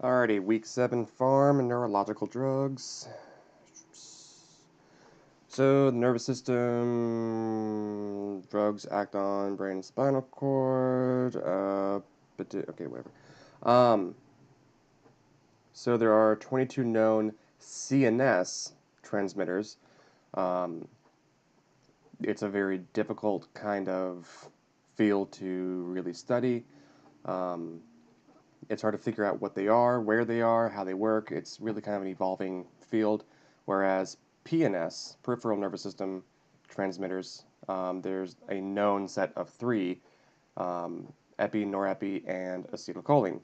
Alrighty, week 7 Pharm and neurological drugs. So, the nervous system, drugs act on brain and spinal cord, okay, whatever. Um, so there are 22 known CNS transmitters. Um, it's a very difficult kind of field to really study. Um, it's hard to figure out what they are, where they are, how they work. It's really kind of an evolving field. Whereas PNS, peripheral nervous system transmitters, there's a known set of three, epi, norepi, and acetylcholine.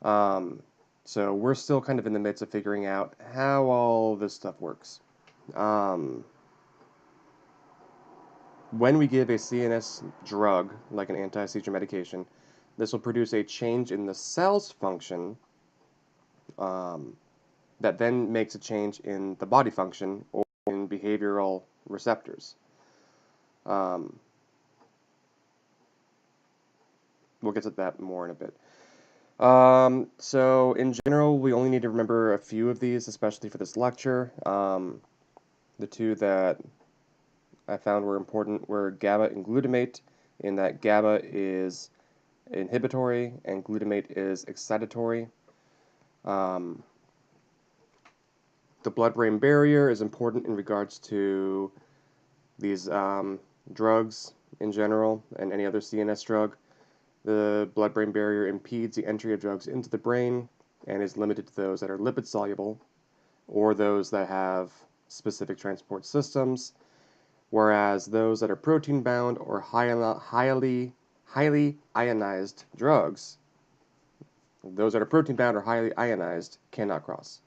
Um, so we're still kind of in the midst of figuring out how all this stuff works. Um, when we give a CNS drug, like an anti-seizure medication, this will produce a change in the cell's function um, that then makes a change in the body function or in behavioral receptors. Um, we'll get to that more in a bit. So in general, we only need to remember a few of these, especially for this lecture. The two that I found were important were GABA and glutamate, in that GABA is inhibitory and glutamate is excitatory. Um, the blood-brain barrier is important in regards to these drugs in general and any other CNS drug. The blood-brain barrier impedes the entry of drugs into the brain and is limited to those that are lipid-soluble or those that have specific transport systems, whereas those that are protein-bound or highly ionized drugs, those that are protein-bound or highly ionized, cannot cross.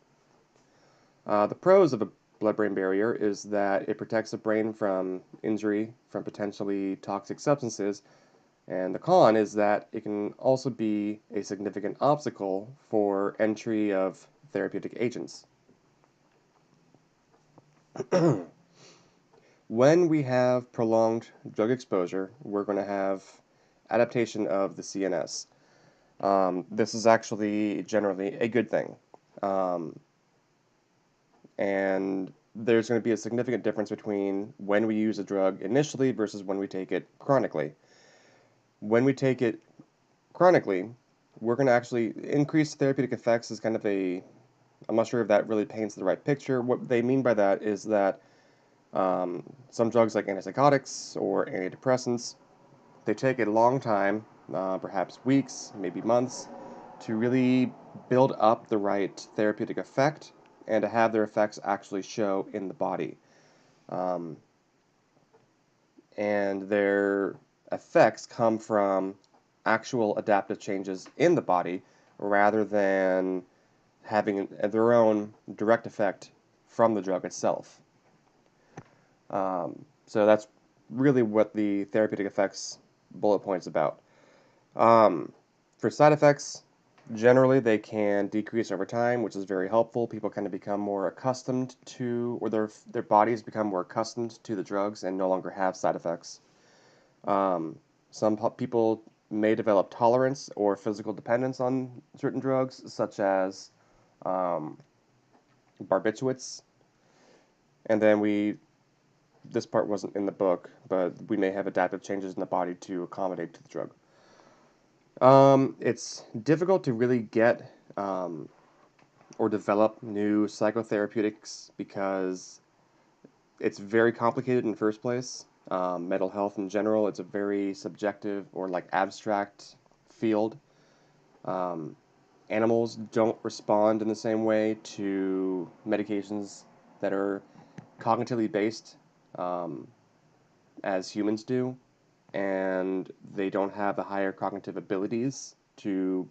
The pros of a blood-brain barrier is that it protects the brain from injury from potentially toxic substances, and the con is that it can also be a significant obstacle for entry of therapeutic agents. When we have prolonged drug exposure, we're going to have adaptation of the CNS. This is actually generally a good thing. And there's going to be a significant difference between when we use a drug initially versus when we take it chronically. When we take it chronically, we're going to actually increase therapeutic effects is kind of I'm not sure if that really paints the right picture. What they mean by that is that some drugs like antipsychotics or antidepressants, they take a long time, perhaps weeks, maybe months, to really build up the right therapeutic effect and to have their effects actually show in the body. Um, and their effects come from actual adaptive changes in the body rather than having their own direct effect from the drug itself. So that's really what the therapeutic effects bullet point is about. For side effects, generally they can decrease over time, which is very helpful. People kind of become more accustomed to, or their bodies become more accustomed to the drugs and no longer have side effects. Some people may develop tolerance or physical dependence on certain drugs, such as barbiturates. And then this part wasn't in the book, but we may have adaptive changes in the body to accommodate to the drug. It's difficult to really get or develop new psychotherapeutics because it's very complicated in the first place. Mental health in general, it's a very subjective or like abstract field. Animals don't respond in the same way to medications that are cognitively based as humans do, and they don't have the higher cognitive abilities to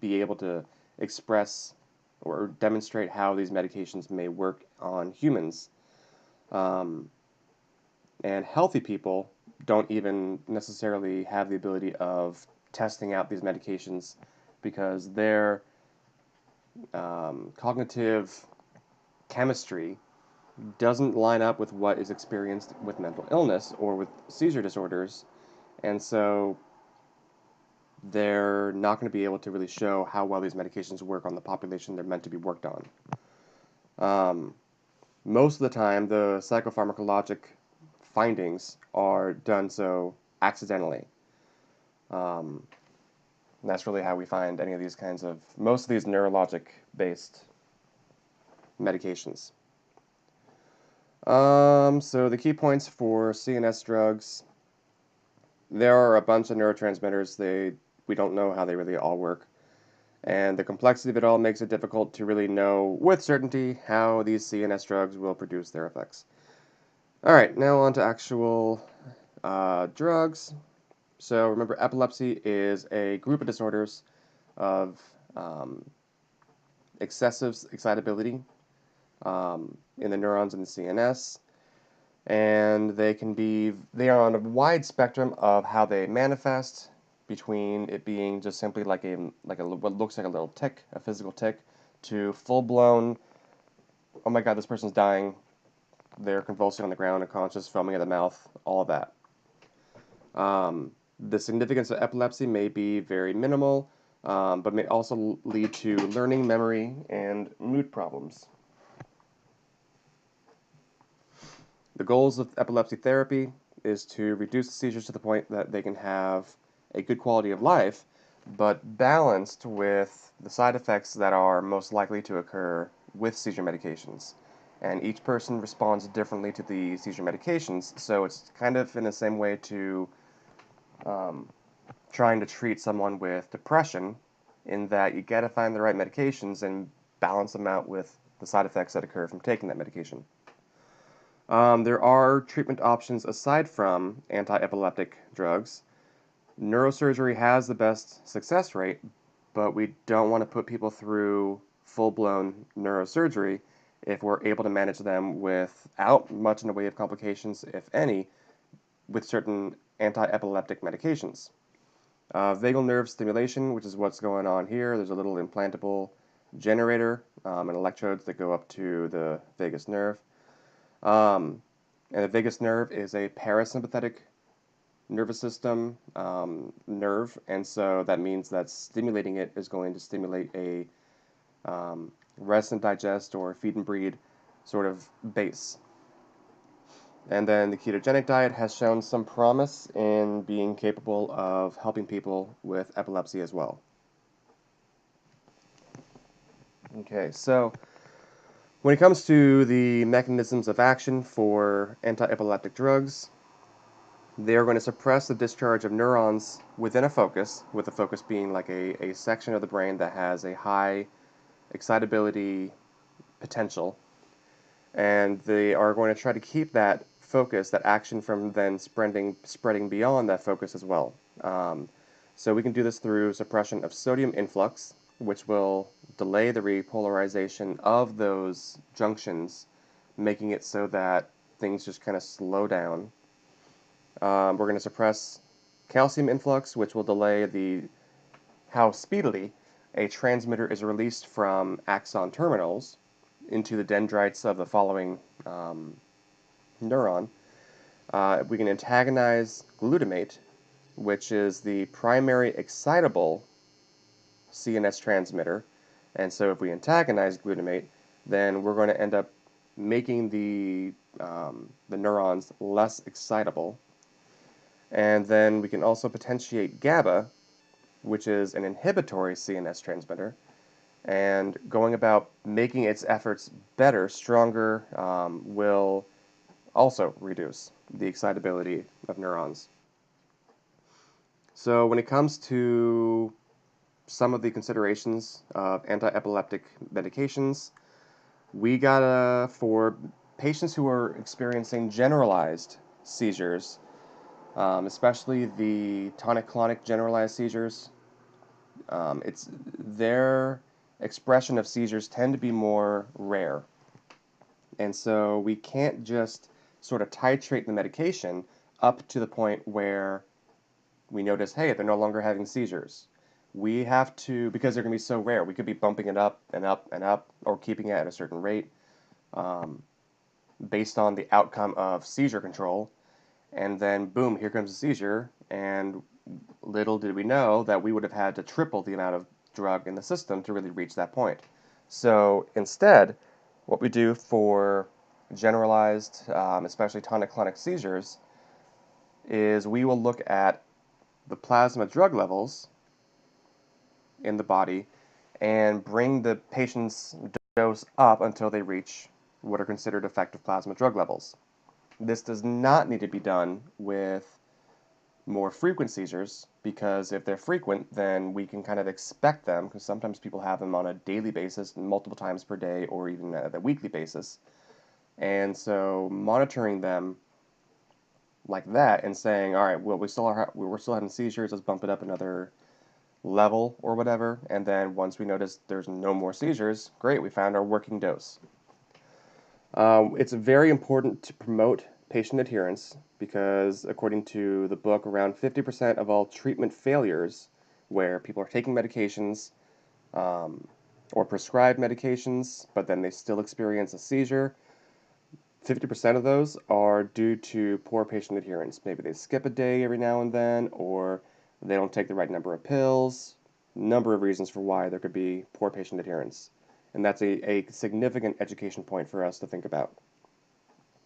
be able to express or demonstrate how these medications may work on humans. Um, and healthy people don't even necessarily have the ability of testing out these medications because their cognitive chemistry doesn't line up with what is experienced with mental illness or with seizure disorders. And so they're not going to be able to really show how well these medications work on the population they're meant to be worked on. Most of the time, the psychopharmacologic findings are done so accidentally. Um, and that's really how we find any of these kinds of, most of these neurologic-based medications. So the key points for CNS drugs, there are a bunch of neurotransmitters. We don't know how they really all work. And the complexity of it all makes it difficult to really know with certainty how these CNS drugs will produce their effects. All right, now on to actual drugs. So remember, epilepsy is a group of disorders of excessive excitability in the neurons in the CNS, and they are on a wide spectrum of how they manifest, between it being just simply like what looks like a little tick, a physical tick, to full-blown, oh my God, this person's dying, they're convulsing on the ground, unconscious, foaming at the mouth, all of that. The significance of epilepsy may be very minimal, but may also lead to learning, memory, and mood problems. The goals of epilepsy therapy is to reduce the seizures to the point that they can have a good quality of life, but balanced with the side effects that are most likely to occur with seizure medications. And each person responds differently to the seizure medications, so it's kind of in the same way to trying to treat someone with depression, in that you gotta find the right medications and balance them out with the side effects that occur from taking that medication. There are treatment options aside from anti-epileptic drugs. Neurosurgery has the best success rate, but we don't want to put people through full-blown neurosurgery if we're able to manage them without much in the way of complications, if any, with certain anti-epileptic medications. Vagal nerve stimulation, which is what's going on here. There's a little implantable generator and electrodes that go up to the vagus nerve. And the vagus nerve is a parasympathetic nervous system nerve, and so that means that stimulating it is going to stimulate a rest and digest or feed and breed sort of base. And then the ketogenic diet has shown some promise in being capable of helping people with epilepsy as well. Okay, so when it comes to the mechanisms of action for anti-epileptic drugs, they are going to suppress the discharge of neurons within a focus, with the focus being like a section of the brain that has a high excitability potential. And they are going to try to keep that focus, that action, from then spreading beyond that focus as well. So we can do this through suppression of sodium influx, which will delay the repolarization of those junctions, making it so that things just kind of slow down. We're going to suppress calcium influx, which will delay how speedily a transmitter is released from axon terminals into the dendrites of the following neuron. We can antagonize glutamate, which is the primary excitable CNS transmitter. And so if we antagonize glutamate, then we're going to end up making the neurons less excitable. And then we can also potentiate GABA, which is an inhibitory CNS transmitter, and going about making its efforts better, stronger, will also reduce the excitability of neurons. So when it comes to some of the considerations of anti-epileptic medications, we gotta, for patients who are experiencing generalized seizures, especially the tonic-clonic generalized seizures, their expression of seizures tend to be more rare. And so we can't just sort of titrate the medication up to the point where we notice, hey, they're no longer having seizures. We have to, because they're going to be so rare, we could be bumping it up and up and up, or keeping it at a certain rate based on the outcome of seizure control. And then, boom, here comes a seizure, and little did we know that we would have had to triple the amount of drug in the system to really reach that point. So instead, what we do for generalized, especially tonic-clonic seizures, is we will look at the plasma drug levels in the body and bring the patient's dose up until they reach what are considered effective plasma drug levels. This does not need to be done with more frequent seizures, because if they're frequent, then we can kind of expect them, because sometimes people have them on a daily basis, multiple times per day, or even at a weekly basis. And so monitoring them like that and saying, all right, well, we're still having seizures, let's bump it up another level or whatever, and then once we notice there's no more seizures, great, we found our working dose. It's very important to promote patient adherence because, according to the book, around 50% of all treatment failures where people are taking medications or prescribed medications, but then they still experience a seizure, 50% of those are due to poor patient adherence. Maybe they skip a day every now and then, or they don't take the right number of pills. Number of reasons for why there could be poor patient adherence. And that's a significant education point for us to think about.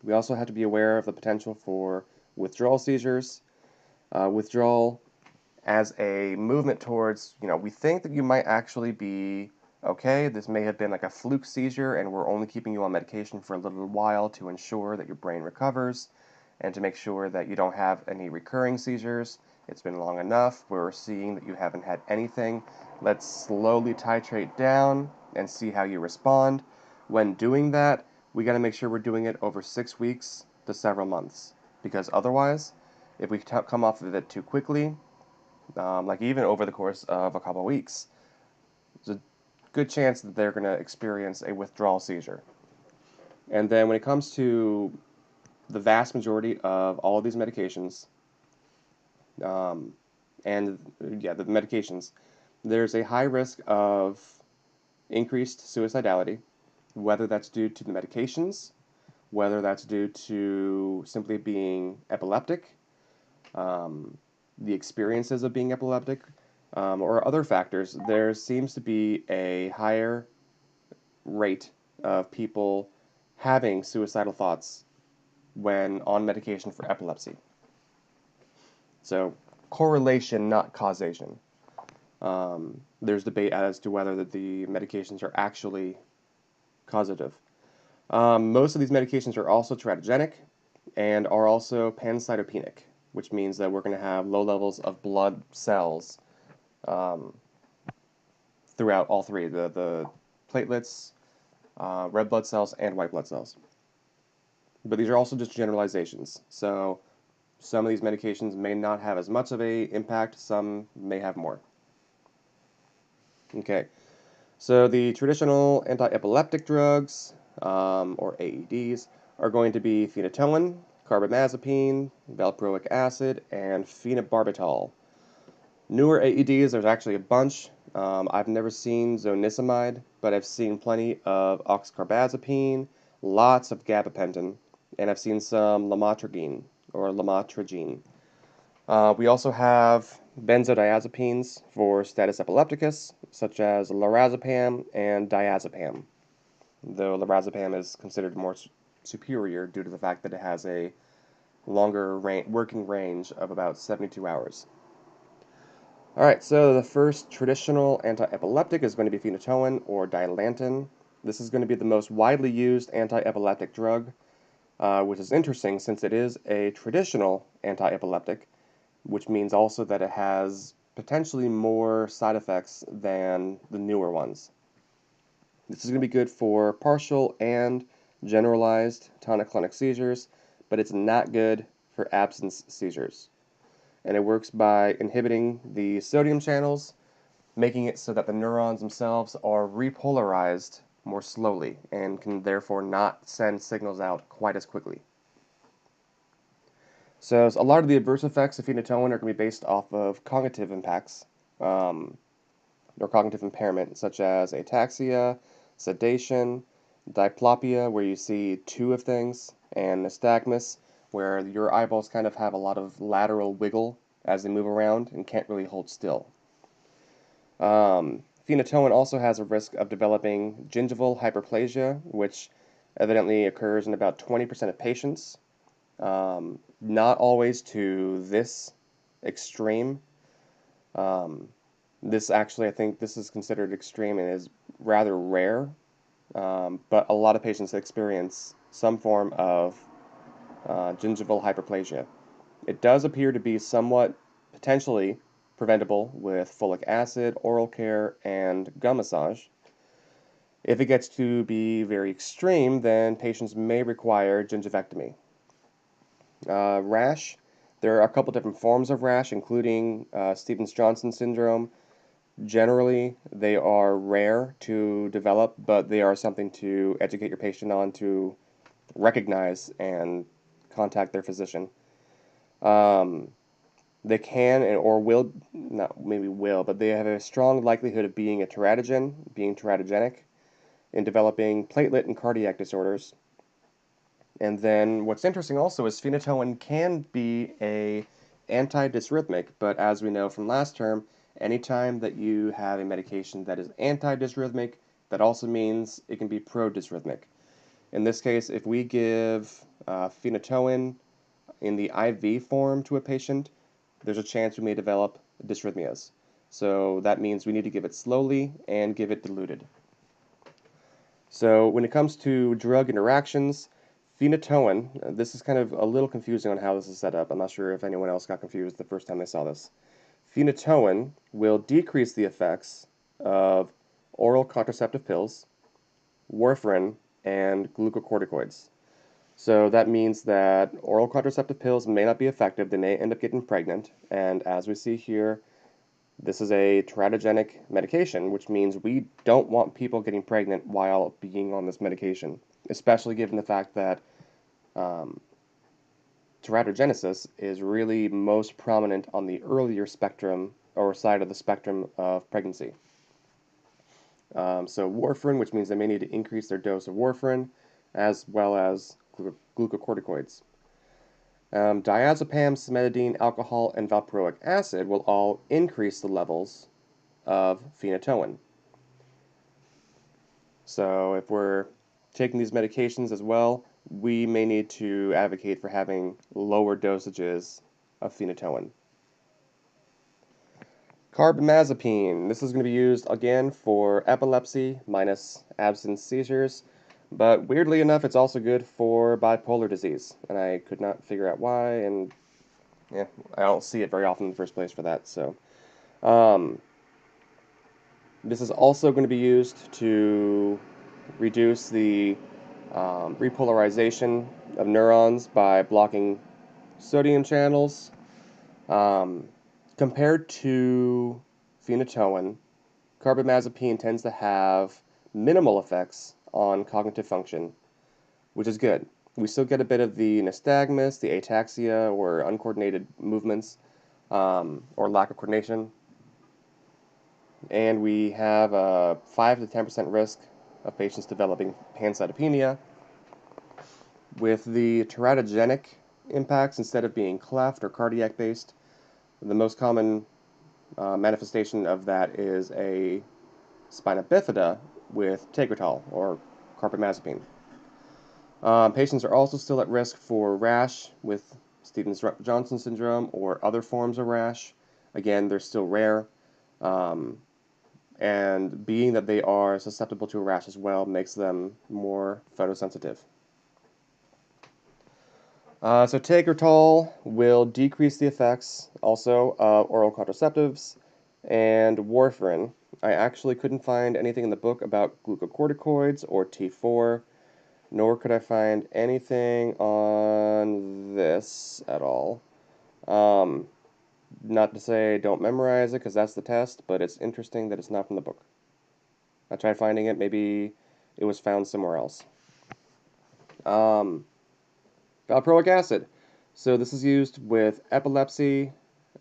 We also have to be aware of the potential for withdrawal seizures. Withdrawal as a movement towards, we think that you might actually be okay. This may have been like a fluke seizure, and we're only keeping you on medication for a little while to ensure that your brain recovers and to make sure that you don't have any recurring seizures. It's been long enough. We're seeing that you haven't had anything. Let's slowly titrate down and see how you respond. When doing that, we got to make sure we're doing it over 6 weeks to several months, because otherwise, if we come off of it too quickly, like even over the course of a couple of weeks, there's a good chance that they're going to experience a withdrawal seizure. And then when it comes to the vast majority of all of these medications, and yeah, the medications, there's a high risk of increased suicidality, whether that's due to the medications, whether that's due to simply being epileptic, the experiences of being epileptic, or other factors. There seems to be a higher rate of people having suicidal thoughts when on medication for epilepsy. So, correlation, not causation. There's debate as to whether the medications are actually causative. Most of these medications are also teratogenic and are also pancytopenic, which means that we're going to have low levels of blood cells throughout all three, the platelets, red blood cells, and white blood cells. But these are also just generalizations. So some of these medications may not have as much of a impact, some may have more. Okay, so the traditional anti-epileptic drugs, or AEDs, are going to be phenytoin, carbamazepine, valproic acid, and phenobarbital. Newer AEDs, there's actually a bunch. I've never seen zonisamide, but I've seen plenty of oxcarbazepine, lots of gabapentin, and I've seen some lamotrigine, or lamotrigine. We also have benzodiazepines for status epilepticus, such as lorazepam and diazepam, though lorazepam is considered more superior due to the fact that it has a longer working range of about 72 hours. Alright, so the first traditional anti-epileptic is going to be phenytoin or Dilantin. This is going to be the most widely used anti-epileptic drug, which is interesting since it is a traditional anti-epileptic, which means also that it has potentially more side effects than the newer ones. This is going to be good for partial and generalized tonic-clonic seizures, but it's not good for absence seizures. And it works by inhibiting the sodium channels, making it so that the neurons themselves are repolarized more slowly and can therefore not send signals out quite as quickly. So a lot of the adverse effects of phenytoin are going to be based off of cognitive impacts, or cognitive impairment, such as ataxia, sedation, diplopia, where you see two of things, and nystagmus, where your eyeballs kind of have a lot of lateral wiggle as they move around and can't really hold still. Phenytoin also has a risk of developing gingival hyperplasia, which evidently occurs in about 20% of patients. Not always to this extreme. This actually, I think this is considered extreme and is rather rare, but a lot of patients experience some form of gingival hyperplasia. It does appear to be somewhat potentially preventable with folic acid, oral care, and gum massage. If it gets to be very extreme, then patients may require gingivectomy. Rash. There are a couple different forms of rash, including Stevens-Johnson syndrome. Generally, they are rare to develop, but they are something to educate your patient on, to recognize and contact their physician. They can or will, not maybe will, but they have a strong likelihood of being a teratogen, being teratogenic, in developing platelet and cardiac disorders. And then what's interesting also is phenytoin can be a antidysrhythmic, but as we know from last term, anytime that you have a medication that is antidysrhythmic, that also means it can be prodysrhythmic. In this case, if we give phenytoin in the IV form to a patient, there's a chance we may develop dysrhythmias. So that means we need to give it slowly and give it diluted. So when it comes to drug interactions, phenytoin, this is kind of a little confusing on how this is set up. I'm not sure if anyone else got confused the first time they saw this. Phenytoin will decrease the effects of oral contraceptive pills, warfarin, and glucocorticoids. So that means that oral contraceptive pills may not be effective. They may end up getting pregnant. And as we see here, this is a teratogenic medication, which means we don't want people getting pregnant while being on this medication, especially given the fact that teratogenesis is really most prominent on the earlier spectrum or side of the spectrum of pregnancy. So warfarin, which means they may need to increase their dose of warfarin, as well as glucocorticoids. Diazepam, cimetidine, alcohol, and valproic acid will all increase the levels of phenytoin. So if we're taking these medications as well, we may need to advocate for having lower dosages of phenytoin. Carbamazepine. This is going to be used again for epilepsy minus absence seizures, but weirdly enough, it's also good for bipolar disease, and I could not figure out why, and yeah, I don't see it very often in the first place for that. So, this is also going to be used to reduce the repolarization of neurons by blocking sodium channels. Compared to phenytoin, carbamazepine tends to have minimal effects on cognitive function, which is good. We still get a bit of the nystagmus, the ataxia, or uncoordinated movements, or lack of coordination. And we have a 5 to 10% risk of patients developing pancytopenia. With the teratogenic impacts, instead of being cleft or cardiac based, the most common manifestation of that is a spina bifida with tegretol or carbamazepine. Patients are also still at risk for rash with Stevens-Johnson syndrome or other forms of rash. Again, they're still rare. And being that they are susceptible to a rash as well makes them more photosensitive. So tegretol will decrease the effects also of oral contraceptives and warfarin. I actually couldn't find anything in the book about glucocorticoids or T4, nor could I find anything on this at all. Not to say don't memorize it, because that's the test, but it's interesting that it's not from the book. I tried finding it, maybe it was found somewhere else. Valproic acid. So this is used with epilepsy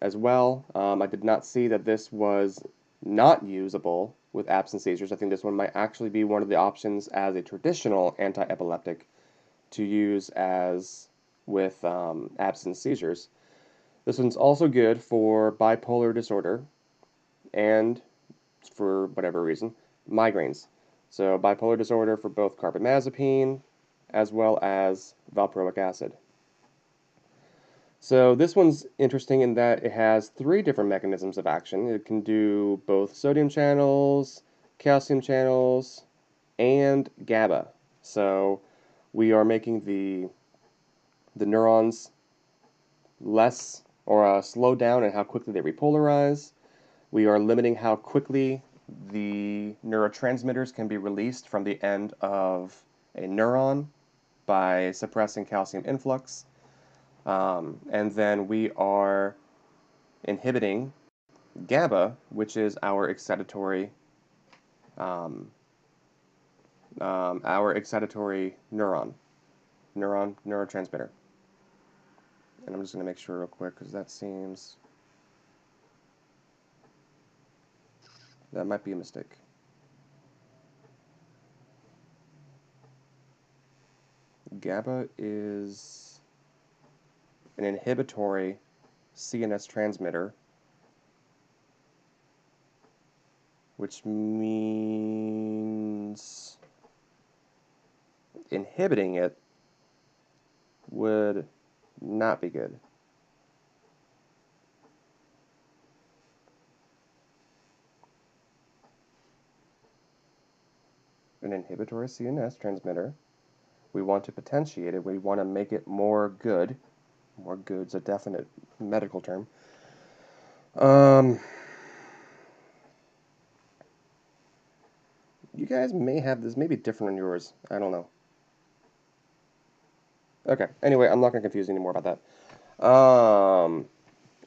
as well. I did not see that this was not usable with absence seizures. I think this one might actually be one of the options as a traditional anti-epileptic to use as with absence seizures. This one's also good for bipolar disorder and, for whatever reason, migraines. So bipolar disorder for both carbamazepine as well as valproic acid. So this one's interesting in that it has three different mechanisms of action. It can do both sodium channels, calcium channels, and GABA. So we are making the neurons less or slow down in how quickly they repolarize. We are limiting how quickly the neurotransmitters can be released from the end of a neuron by suppressing calcium influx. And then we are inhibiting GABA, which is our um, excitatory neurotransmitter. And I'm just going to make sure real quick because that might be a mistake. GABA is an inhibitory CNS transmitter, which means inhibiting it would not be good. An inhibitory CNS transmitter, we want to potentiate it, we want to make it more good. More good's a definite medical term. You guys may have this, maybe different on yours. I don't know. Okay, anyway, I'm not going to confuse you anymore about that.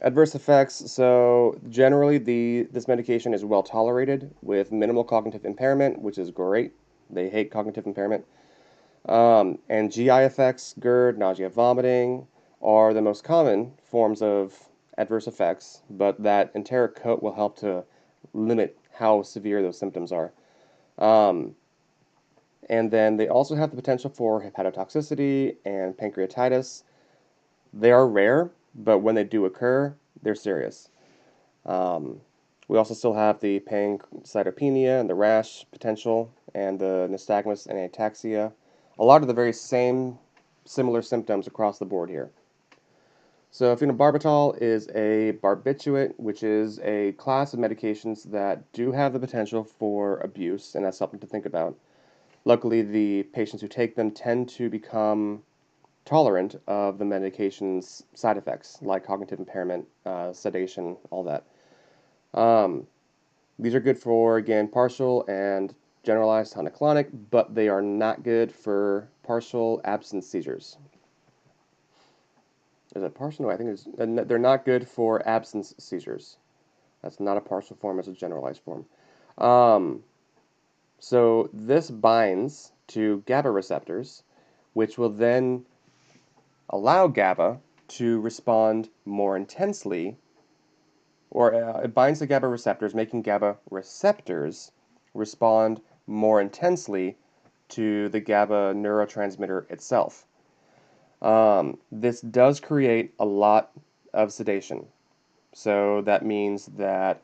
Adverse effects. So generally, this medication is well tolerated with minimal cognitive impairment, which is great. They hate cognitive impairment. And GI effects, GERD, nausea, vomiting, are the most common forms of adverse effects, but that enteric coat will help to limit how severe those symptoms are. And then they also have the potential for hepatotoxicity and pancreatitis. They are rare, but when they do occur, they're serious. We also still have the pancytopenia and the rash potential, and the nystagmus and ataxia. A lot of the very similar symptoms across the board here. So phenobarbital is a barbiturate, which is a class of medications that do have the potential for abuse, and that's something to think about. Luckily, the patients who take them tend to become tolerant of the medication's side effects, like cognitive impairment, sedation, all that. These are good for, again, partial and generalized tonic-clonic, but they are not good for partial absence seizures. Is it partial? No, I think they're not good for absence seizures. That's not a partial form, it's a generalized form. So this binds to GABA receptors, which will then allow GABA to respond more intensely, or it binds to GABA receptors, making GABA receptors respond more intensely to the GABA neurotransmitter itself. This does create a lot of sedation. So that means that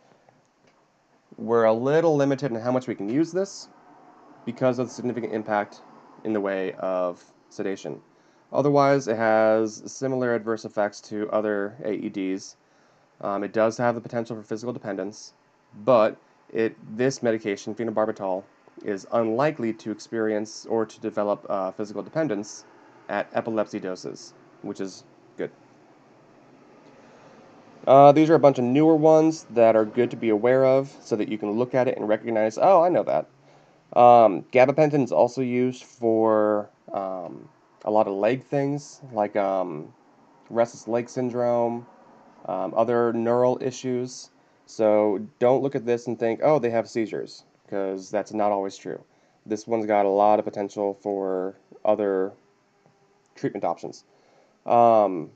we're a little limited in how much we can use this because of the significant impact in the way of sedation. Otherwise, it has similar adverse effects to other AEDs. It does have the potential for physical dependence, but this medication, phenobarbital, is unlikely to experience or to develop physical dependence at epilepsy doses, which is good. These are a bunch of newer ones that are good to be aware of so that you can look at it and recognize, oh, I know that. Gabapentin is also used for a lot of leg things, like restless leg syndrome, other neural issues. So don't look at this and think, oh, they have seizures, because that's not always true. This one's got a lot of potential for other treatment options. All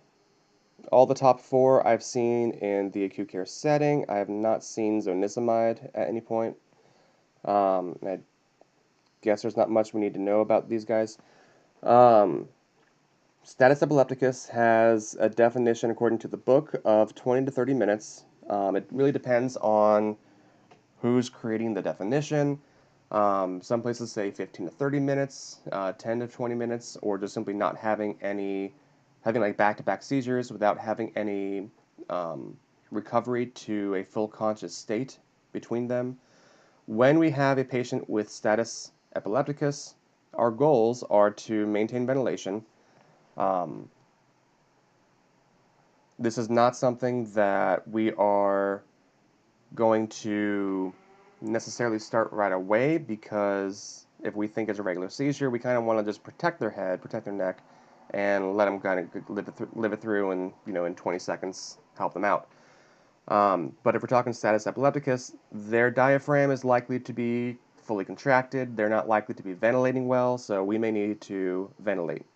the top four I've seen in the acute care setting. I have not seen zonisamide at any point. I guess there's not much we need to know about these guys. Status epilepticus has a definition according to the book of 20 to 30 minutes. It really depends on who's creating the definition. Some places say 15 to 30 minutes, 10 to 20 minutes, or just simply not having any, having like back-to-back seizures without having any recovery to a full conscious state between them. When we have a patient with status epilepticus, our goals are to maintain ventilation. Um, this is not something that we are going to necessarily start right away, because if we think it's a regular seizure, we kind of want to just protect their head, protect their neck, and let them kind of live it through, and in 20 seconds help them out. But if we're talking status epilepticus, their diaphragm is likely to be fully contracted. They're not likely to be ventilating well, so we may need to ventilate.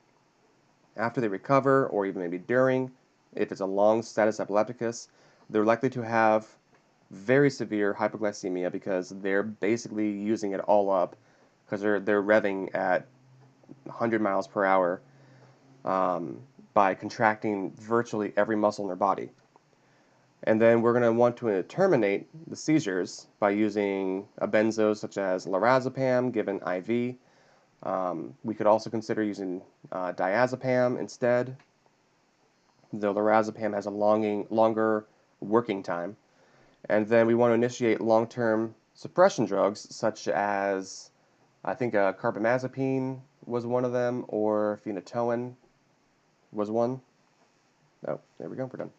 After they recover, or even maybe during, if it's a long status epilepticus, they're likely to have very severe hypoglycemia, because they're basically using it all up, because they're revving at 100 miles per hour by contracting virtually every muscle in their body. And then we're going to want to terminate the seizures by using a benzo such as lorazepam given IV. We could also consider using diazepam instead. The lorazepam has a longer working time. And then we want to initiate long-term suppression drugs such as, I think carbamazepine was one of them, or phenytoin was one. Oh, there we go, we're done.